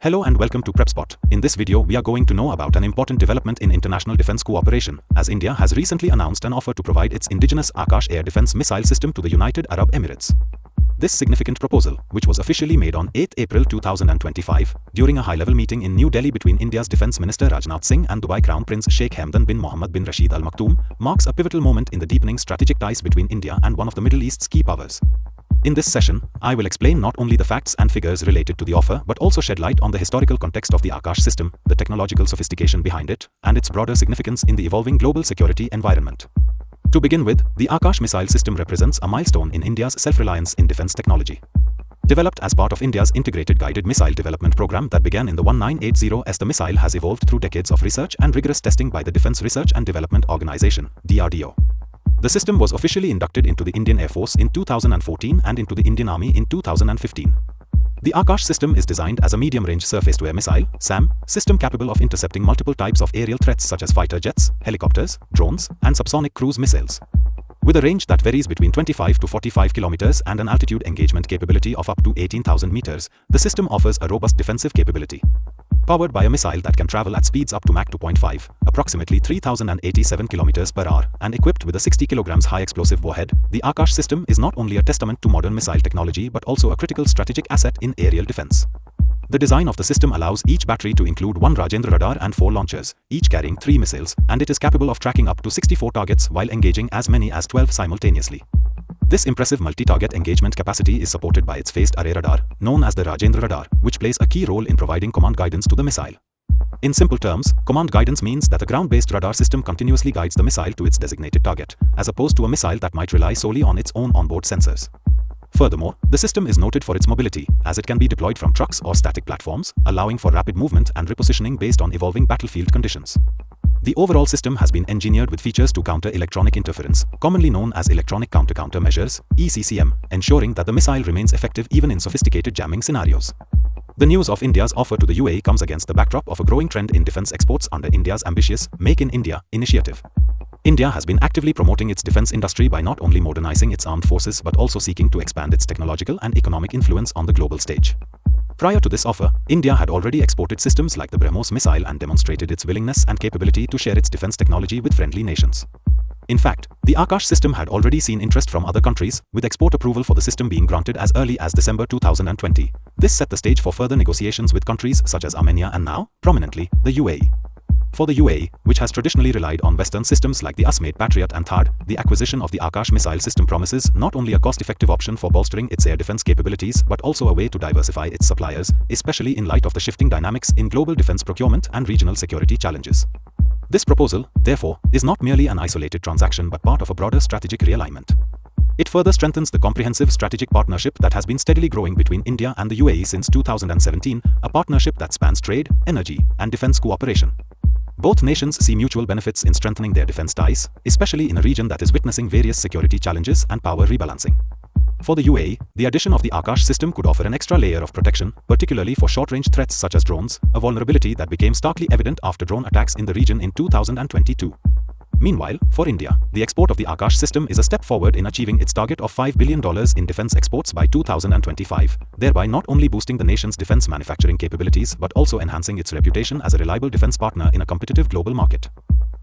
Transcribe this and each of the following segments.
Hello and welcome to Prepspot. In this video, we are going to know about an important development in international defense cooperation, as India has recently announced an offer to provide its indigenous AKASH air defense missile system to the United Arab Emirates. This significant proposal, which was officially made on 8 April 2025, during a high-level meeting in New Delhi between India's Defence Minister Rajnath Singh and Dubai Crown Prince Sheikh Hamdan bin Mohammed bin Rashid Al Maktoum, marks a pivotal moment in the deepening strategic ties between India and one of the Middle East's key powers. In this session, I will explain not only the facts and figures related to the offer but also shed light on the historical context of the AKASH system, the technological sophistication behind it, and its broader significance in the evolving global security environment. To begin with, the AKASH missile system represents a milestone in India's self-reliance in defense technology. Developed as part of India's integrated guided missile development program that began in the 1980s, the missile has evolved through decades of research and rigorous testing by the Defense Research and Development Organization, DRDO. The system was officially inducted into the Indian Air Force in 2014 and into the Indian Army in 2015. The AKASH system is designed as a medium-range surface-to-air missile (SAM) system capable of intercepting multiple types of aerial threats such as fighter jets, helicopters, drones, and subsonic cruise missiles. With a range that varies between 25 to 45 kilometers and an altitude engagement capability of up to 18,000 meters, the system offers a robust defensive capability. Powered by a missile that can travel at speeds up to Mach 2.5, approximately 3,087 km per hour, and equipped with a 60 kg high explosive warhead, the AKASH system is not only a testament to modern missile technology but also a critical strategic asset in aerial defense. The design of the system allows each battery to include one Rajendra radar and 4 launchers, each carrying 3 missiles, and it is capable of tracking up to 64 targets while engaging as many as 12 simultaneously. This impressive multi-target engagement capacity is supported by its phased array radar, known as the Rajendra radar, which plays a key role in providing command guidance to the missile. In simple terms, command guidance means that a ground-based radar system continuously guides the missile to its designated target, as opposed to a missile that might rely solely on its own onboard sensors. Furthermore, the system is noted for its mobility, as it can be deployed from trucks or static platforms, allowing for rapid movement and repositioning based on evolving battlefield conditions. The overall system has been engineered with features to counter electronic interference, commonly known as electronic counter measures, ECCM, ensuring that the missile remains effective even in sophisticated jamming scenarios. The news of India's offer to the UAE comes against the backdrop of a growing trend in defense exports under India's ambitious Make in India initiative. India has been actively promoting its defense industry by not only modernizing its armed forces but also seeking to expand its technological and economic influence on the global stage. Prior to this offer, India had already exported systems like the BrahMos missile and demonstrated its willingness and capability to share its defense technology with friendly nations. In fact, the AKASH system had already seen interest from other countries, with export approval for the system being granted as early as December 2020. This set the stage for further negotiations with countries such as Armenia and now, prominently, the UAE. For the UAE, which has traditionally relied on Western systems like the US-made Patriot and THAAD, the acquisition of the AKASH missile system promises not only a cost-effective option for bolstering its air defense capabilities but also a way to diversify its suppliers, especially in light of the shifting dynamics in global defense procurement and regional security challenges. This proposal, therefore, is not merely an isolated transaction but part of a broader strategic realignment. It further strengthens the comprehensive strategic partnership that has been steadily growing between India and the UAE since 2017, a partnership that spans trade, energy, and defense cooperation. Both nations see mutual benefits in strengthening their defense ties, especially in a region that is witnessing various security challenges and power rebalancing. For the UAE, the addition of the AKASH system could offer an extra layer of protection, particularly for short-range threats such as drones, a vulnerability that became starkly evident after drone attacks in the region in 2022. Meanwhile, for India, the export of the AKASH system is a step forward in achieving its target of $5 billion in defense exports by 2025, thereby not only boosting the nation's defense manufacturing capabilities but also enhancing its reputation as a reliable defense partner in a competitive global market.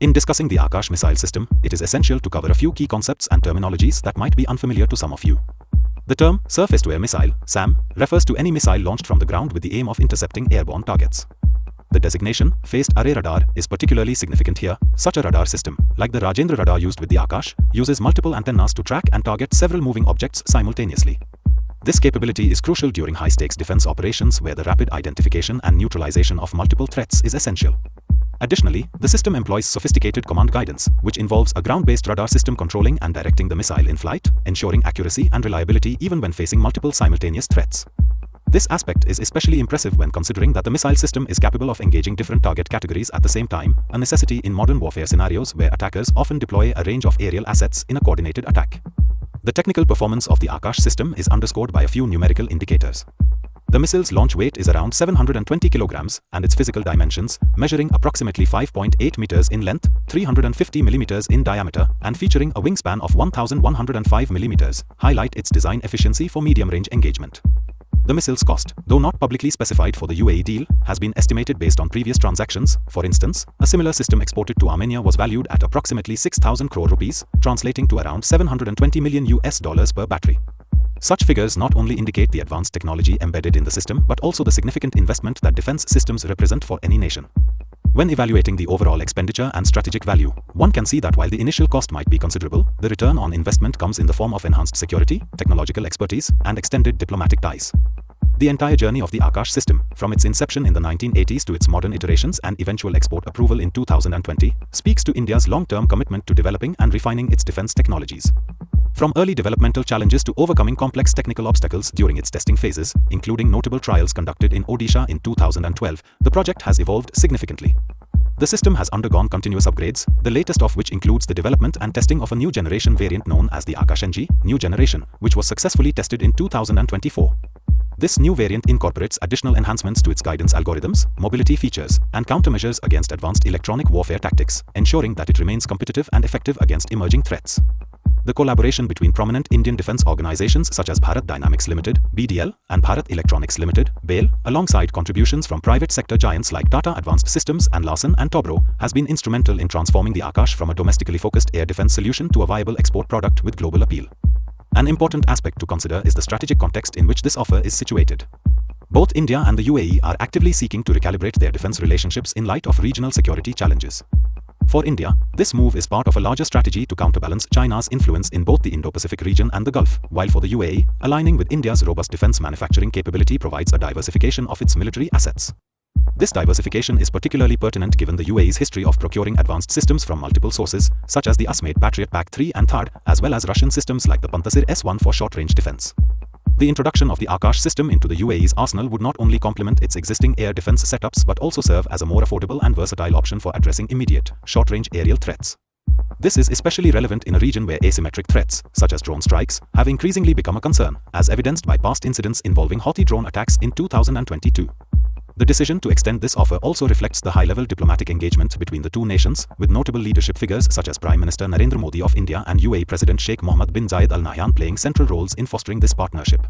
In discussing the AKASH missile system, it is essential to cover a few key concepts and terminologies that might be unfamiliar to some of you. The term surface-to-air missile, SAM, refers to any missile launched from the ground with the aim of intercepting airborne targets. The designation, phased array radar, is particularly significant here. Such a radar system, like the Rajendra radar used with the AKASH, uses multiple antennas to track and target several moving objects simultaneously. This capability is crucial during high-stakes defense operations where the rapid identification and neutralization of multiple threats is essential. Additionally, the system employs sophisticated command guidance, which involves a ground-based radar system controlling and directing the missile in flight, ensuring accuracy and reliability even when facing multiple simultaneous threats. This aspect is especially impressive when considering that the missile system is capable of engaging different target categories at the same time, a necessity in modern warfare scenarios where attackers often deploy a range of aerial assets in a coordinated attack. The technical performance of the AKASH system is underscored by a few numerical indicators. The missile's launch weight is around 720 kilograms, and its physical dimensions, measuring approximately 5.8 meters in length, 350 millimeters in diameter, and featuring a wingspan of 1,105 millimeters, highlight its design efficiency for medium-range engagement. The missile's cost, though not publicly specified for the UAE deal, has been estimated based on previous transactions. For instance, a similar system exported to Armenia was valued at approximately 6,000 crore rupees, translating to around $720 million per battery. Such figures not only indicate the advanced technology embedded in the system but also the significant investment that defense systems represent for any nation. When evaluating the overall expenditure and strategic value, one can see that while the initial cost might be considerable, the return on investment comes in the form of enhanced security, technological expertise, and extended diplomatic ties. The entire journey of the AKASH system, from its inception in the 1980s to its modern iterations and eventual export approval in 2020, speaks to India's long-term commitment to developing and refining its defense technologies. From early developmental challenges to overcoming complex technical obstacles during its testing phases, including notable trials conducted in Odisha in 2012, the project has evolved significantly. The system has undergone continuous upgrades, the latest of which includes the development and testing of a new generation variant known as the AKASH NG, New Generation, which was successfully tested in 2024. This new variant incorporates additional enhancements to its guidance algorithms, mobility features, and countermeasures against advanced electronic warfare tactics, ensuring that it remains competitive and effective against emerging threats. The collaboration between prominent Indian defense organizations such as Bharat Dynamics Limited, BDL, and Bharat Electronics Limited, BALE, alongside contributions from private sector giants like Tata Advanced Systems and Larsen & Toubro, has been instrumental in transforming the AKASH from a domestically focused air defense solution to a viable export product with global appeal. An important aspect to consider is the strategic context in which this offer is situated. Both India and the UAE are actively seeking to recalibrate their defense relationships in light of regional security challenges. For India, this move is part of a larger strategy to counterbalance China's influence in both the Indo-Pacific region and the Gulf, while for the UAE, aligning with India's robust defense manufacturing capability provides a diversification of its military assets. This diversification is particularly pertinent given the UAE's history of procuring advanced systems from multiple sources, such as the US-made Patriot PAC-3 and THAAD, as well as Russian systems like the Pantsir S-1 for short-range defense. The introduction of the AKASH system into the UAE's arsenal would not only complement its existing air defense setups but also serve as a more affordable and versatile option for addressing immediate, short-range aerial threats. This is especially relevant in a region where asymmetric threats, such as drone strikes, have increasingly become a concern, as evidenced by past incidents involving Houthi drone attacks in 2022. The decision to extend this offer also reflects the high-level diplomatic engagement between the two nations, with notable leadership figures such as Prime Minister Narendra Modi of India and UAE President Sheikh Mohammed bin Zayed Al Nahyan playing central roles in fostering this partnership.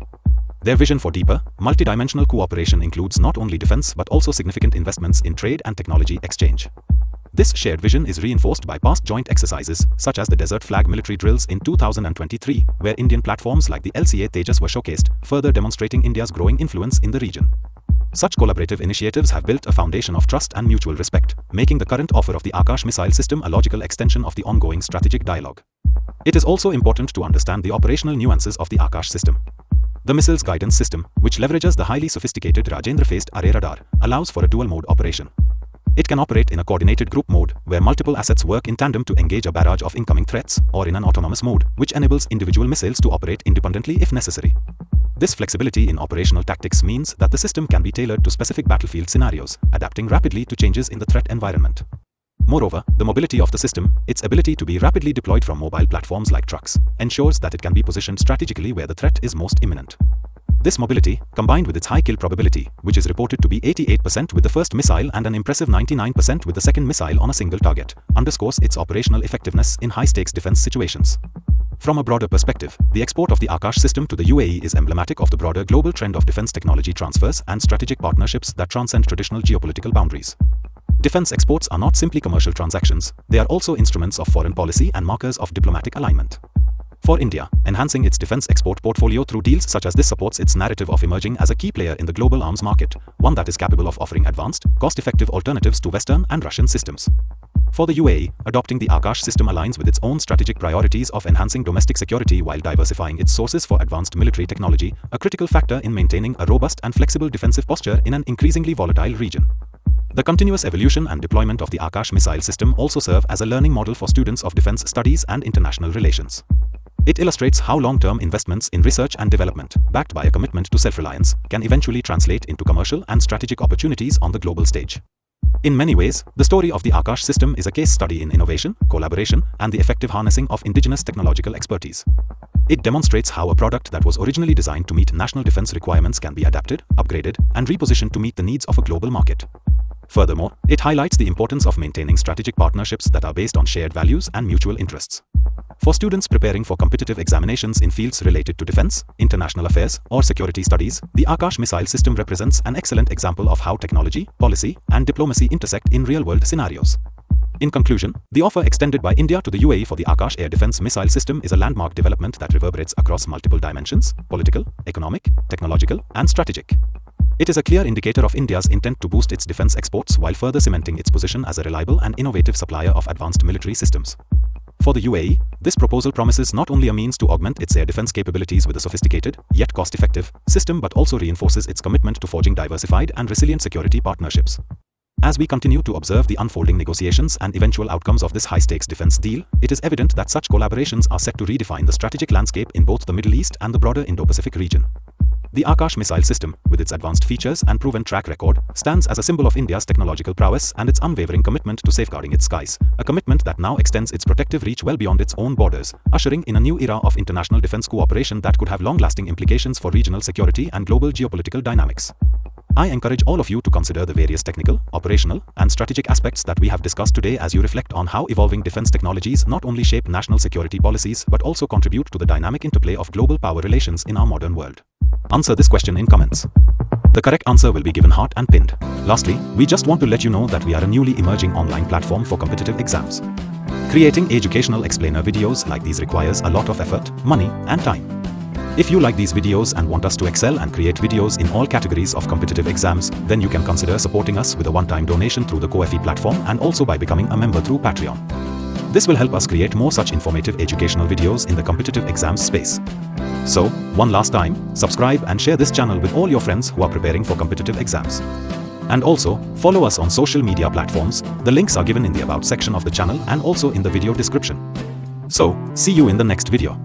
Their vision for deeper, multidimensional cooperation includes not only defense but also significant investments in trade and technology exchange. This shared vision is reinforced by past joint exercises, such as the Desert Flag military drills in 2023, where Indian platforms like the LCA Tejas were showcased, further demonstrating India's growing influence in the region. Such collaborative initiatives have built a foundation of trust and mutual respect, making the current offer of the AKASH missile system a logical extension of the ongoing strategic dialogue. It is also important to understand the operational nuances of the AKASH system. The missile's guidance system, which leverages the highly sophisticated Rajendra-phased array radar, allows for a dual-mode operation. It can operate in a coordinated group mode, where multiple assets work in tandem to engage a barrage of incoming threats, or in an autonomous mode, which enables individual missiles to operate independently if necessary. This flexibility in operational tactics means that the system can be tailored to specific battlefield scenarios, adapting rapidly to changes in the threat environment. Moreover, the mobility of the system, its ability to be rapidly deployed from mobile platforms like trucks, ensures that it can be positioned strategically where the threat is most imminent. This mobility, combined with its high kill probability, which is reported to be 88% with the first missile and an impressive 99% with the second missile on a single target, underscores its operational effectiveness in high-stakes defense situations. From a broader perspective, the export of the AKASH system to the UAE is emblematic of the broader global trend of defense technology transfers and strategic partnerships that transcend traditional geopolitical boundaries. Defense exports are not simply commercial transactions, they are also instruments of foreign policy and markers of diplomatic alignment. For India, enhancing its defense export portfolio through deals such as this supports its narrative of emerging as a key player in the global arms market, one that is capable of offering advanced, cost-effective alternatives to Western and Russian systems. For the UAE, adopting the AKASH system aligns with its own strategic priorities of enhancing domestic security while diversifying its sources for advanced military technology, a critical factor in maintaining a robust and flexible defensive posture in an increasingly volatile region. The continuous evolution and deployment of the AKASH missile system also serve as a learning model for students of defense studies and international relations. It illustrates how long-term investments in research and development, backed by a commitment to self-reliance, can eventually translate into commercial and strategic opportunities on the global stage. In many ways, the story of the AKASH system is a case study in innovation, collaboration, and the effective harnessing of indigenous technological expertise. It demonstrates how a product that was originally designed to meet national defense requirements can be adapted, upgraded, and repositioned to meet the needs of a global market. Furthermore, it highlights the importance of maintaining strategic partnerships that are based on shared values and mutual interests. For students preparing for competitive examinations in fields related to defense, international affairs, or security studies, the AKASH missile system represents an excellent example of how technology, policy, and diplomacy intersect in real-world scenarios. In conclusion, the offer extended by India to the UAE for the AKASH air defense missile system is a landmark development that reverberates across multiple dimensions: political, economic, technological, and strategic. It is a clear indicator of India's intent to boost its defense exports while further cementing its position as a reliable and innovative supplier of advanced military systems. For the UAE, this proposal promises not only a means to augment its air defense capabilities with a sophisticated, yet cost-effective, system but also reinforces its commitment to forging diversified and resilient security partnerships. As we continue to observe the unfolding negotiations and eventual outcomes of this high-stakes defense deal, it is evident that such collaborations are set to redefine the strategic landscape in both the Middle East and the broader Indo-Pacific region. The AKASH missile system, with its advanced features and proven track record, stands as a symbol of India's technological prowess and its unwavering commitment to safeguarding its skies, a commitment that now extends its protective reach well beyond its own borders, ushering in a new era of international defense cooperation that could have long-lasting implications for regional security and global geopolitical dynamics. I encourage all of you to consider the various technical, operational, and strategic aspects that we have discussed today as you reflect on how evolving defense technologies not only shape national security policies but also contribute to the dynamic interplay of global power relations in our modern world. Answer this question in comments. The correct answer will be given hot and pinned. Lastly, we just want to let you know that we are a newly emerging online platform for competitive exams. Creating educational explainer videos like these requires a lot of effort, money, and time. If you like these videos and want us to excel and create videos in all categories of competitive exams, then you can consider supporting us with a one-time donation through the Ko-fi platform and also by becoming a member through Patreon. This will help us create more such informative educational videos in the competitive exams space. So, one last time, subscribe and share this channel with all your friends who are preparing for competitive exams. And also, follow us on social media platforms. The links are given in the About section of the channel and also in the video description. So, see you in the next video.